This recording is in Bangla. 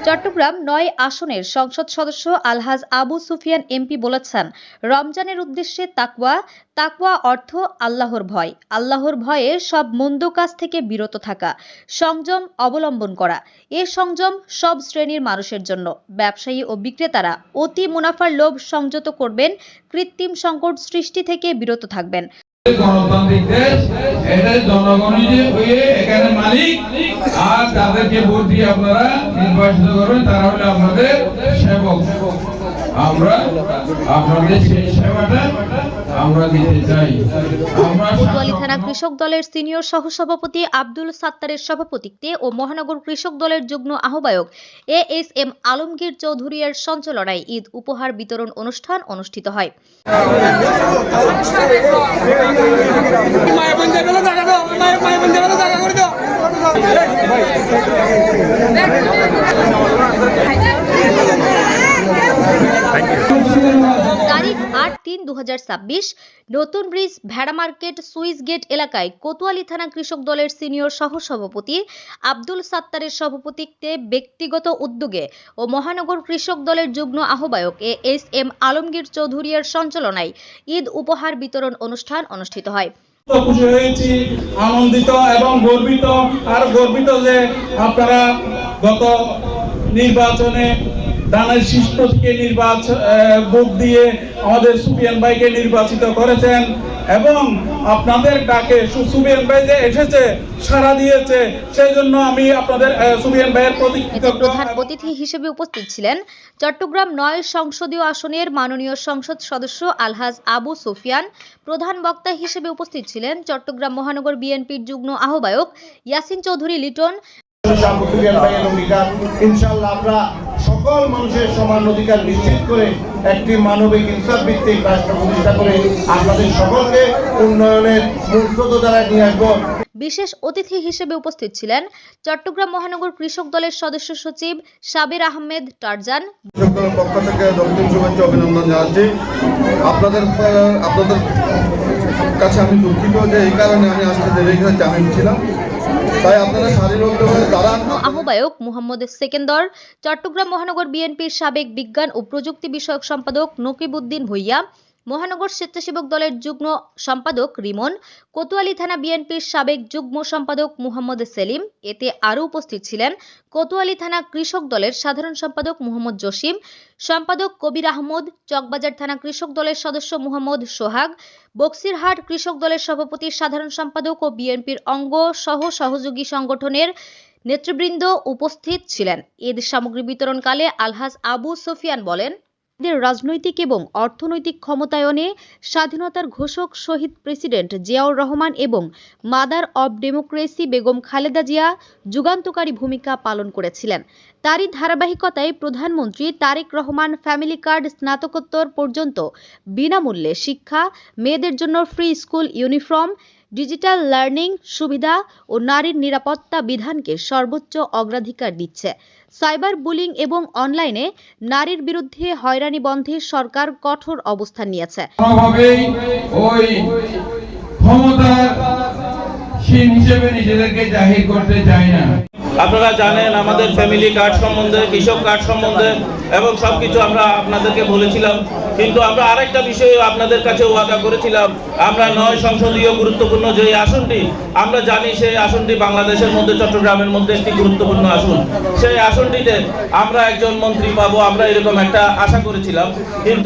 চট্টগ্রাম ৯ আসনের সংসদ সদস্য আলহাজ আবু সুফিয়ান এমপি বলেছেন, রমজানের উদ্দেশ্যে তাকওয়া অর্থ আল্লাহর ভয়। আল্লাহর ভয়ে সব মন্দ কাজ থেকে বিরত থাকা, সংযম অবলম্বন করা। এ সংযম সব শ্রেণীর মানুষের জন্য। ব্যবসায়ী ও বিক্রেতারা অতি মুনাফার লোভ সংযত করবেন, কৃত্রিম সংকট সৃষ্টি থেকে বিরত থাকবেন। গণতান্ত্রিক দেশ, এটা জনগণই হয়ে এখানে মালিক, আর তাদেরকে ভোট দিয়ে আপনারা নির্বাচিত করবেন, তারা হলো আপনাদের সেবক। আমরা আপনাদের সেই সেবাটা আমরা দিতে চাই। কোতোয়ালী থানা কৃষক দলের সিনিয়র সহসভাপতি আব্দুল সাত্তারের সভাপতিত্বে ও মহানগর কৃষক দলের যুগ্ম আহ্বায়ক এএসএম আলমগীর চৌধুরীর সঞ্চালনায় ঈদ উপহার বিতরণ অনুষ্ঠান অনুষ্ঠিত হয়। তারিখ ৮-৩-২০২৬ নতুন ব্রিজ, ভেড়া মার্কেট, সুইস গেট এলাকায় কোতোয়ালী থানা কৃষক দলের সিনিয়র সহসভাপতি আব্দুল সাত্তারের সভাপতিত্বে ব্যক্তিগত উদ্যোগে ও মহানগর কৃষক দলের যুগ্ম আহ্বায়ক এএসএম আলমগীর চৌধুরীর সঞ্চালনায় ঈদ উপহার বিতরণ অনুষ্ঠান অনুষ্ঠিত হয়। খুশি হয়েছি, আনন্দিত এবং গর্বিত যে আপনারা গত নির্বাচনে দানের শীষ প্রতীকে ভোট দিয়ে আমাদের সুফিয়ান ভাইকে নির্বাচিত করেছেন এবং আপনাদের ডাকে সুফিয়ান ভাই যে এসেছে, সাড়া দিয়েছে, সেই জন্য আমি আপনাদের সুফিয়ান ভাইয়ের প্রতি কৃতজ্ঞ। প্রধান অতিথি হিসেবে উপস্থিত ছিলেন চট্টগ্রাম ৯ সংসদীয় আসনের মাননীয় সংসদ সদস্য আলহাজ আবু সুফিয়ান। প্রধান বক্তা হিসেবে উপস্থিত ছিলেন চট্টগ্রাম মহানগর বিএনপির যুগ্ম আহ্বায়ক ইয়াসিন চৌধুরী লিটন। ইনশাআল্লাহ আমরা সকল মানুষের সমান অধিকার নিশ্চিত করে একটি মানবিক ইনসাফ ভিত্তিক রাষ্ট্র প্রতিষ্ঠা করে আপনাদের সকলকে উন্নয়নের মূলস্রোত দ্বারা নিয়ে আসবো। বিশেষ অতিথি হিসেবে উপস্থিত ছিলেন চট্টগ্রাম মহানগর কৃষক দলের সদস্য সচিব সাবির আহমেদ টারজান। কৃষক দলের পক্ষ থেকে রক্তিম শুভেচ্ছা অভিনন্দন জানাচ্ছি। আপনাদের কাছে আমি দুঃখিত যে এই কারণে আমি আসতে দেরি করে জামিন ছিলাম, তাই আপনারা শারীরিকভাবে দাঁড়ান। আহ্বায়ক মুহাম্মদ সেকেন্দর, চট্টগ্রাম মহানগর বিএনপির সাবেক বিজ্ঞান ও প্রযুক্তি বিষয়ক সম্পাদক নকিবউদ্দিন ভূঁইয়া, মহানগর স্বেচ্ছাসেবক দলের যুগ্ম সম্পাদক রিমন, কোতোয়ালী থানা বিএনপির সাবেক যুগ্ম সম্পাদক মুহাম্মদ সেলিম। এতে আরও উপস্থিত ছিলেন কোতোয়ালী থানা কৃষক দলের সাধারণ সম্পাদক মুহাম্মদ জসিম, সম্পাদক কবির আহমদ, চকবাজার থানা কৃষক দলের সদস্য মুহাম্মদ সোহাগ, বক্সিরহাট কৃষক দলের সভাপতি, সাধারণ সম্পাদক ও বিএনপির অঙ্গ সহ সহযোগী সংগঠনের নেতৃবৃন্দ উপস্থিত ছিলেন। ঈদ সামগ্রী বিতরণকালে আলহাজ আবু সুফিয়ান বলেন, রাজনৈতিক এবং অর্থনৈতিক ক্ষমতায়নে স্বাধীনতার ঘোষক শহীদ প্রেসিডেন্ট জিয়াউর রহমান এবং mother of democracy Begum Khaleda Zia যুগান্তকারী ভূমিকা পালন করেছিলেন। তারই ধারাবাহিকতায় প্রধানমন্ত্রী তারেক রহমান ফ্যামিলি কার্ড স্নাতকোত্তর পর্যন্ত বিনামূল্যে শিক্ষা, মেয়েদের জন্য free school uniform, digital learning সুবিধা ও নারীর নিরাপত্তা বিধানকে সর্বোচ্চ অগ্রাধিকার দিচ্ছে। সাইবার বুলিং এবং অনলাইনে নারীর বিরুদ্ধে হয়রানি বন্ধে সরকার কঠোর অবস্থান নিয়েছে। নিজেদেরকে জাহির করতে চাই না। আপনারা জানেন আমাদের ফ্যামিলি কার্ড সম্বন্ধে, কৃষক কার্ড সম্বন্ধে এবং সবকিছু আমরা আপনাদেরকে বলেছিলাম, কিন্তু আমরা আরেকটা বিষয়ে আপনাদের কাছে ওয়াদা করেছিলাম। আমরা ৯ সংসদীয় গুরুত্বপূর্ণ যে আসনটি আমরা জানি, সেই আসনটি বাংলাদেশের মধ্যে চট্টগ্রামের মধ্যে একটি গুরুত্বপূর্ণ আসন। সেই আসনটিতে আমরা একজন মন্ত্রী পাবো, আমরা এরকম একটা আশা করেছিলাম, কিন্তু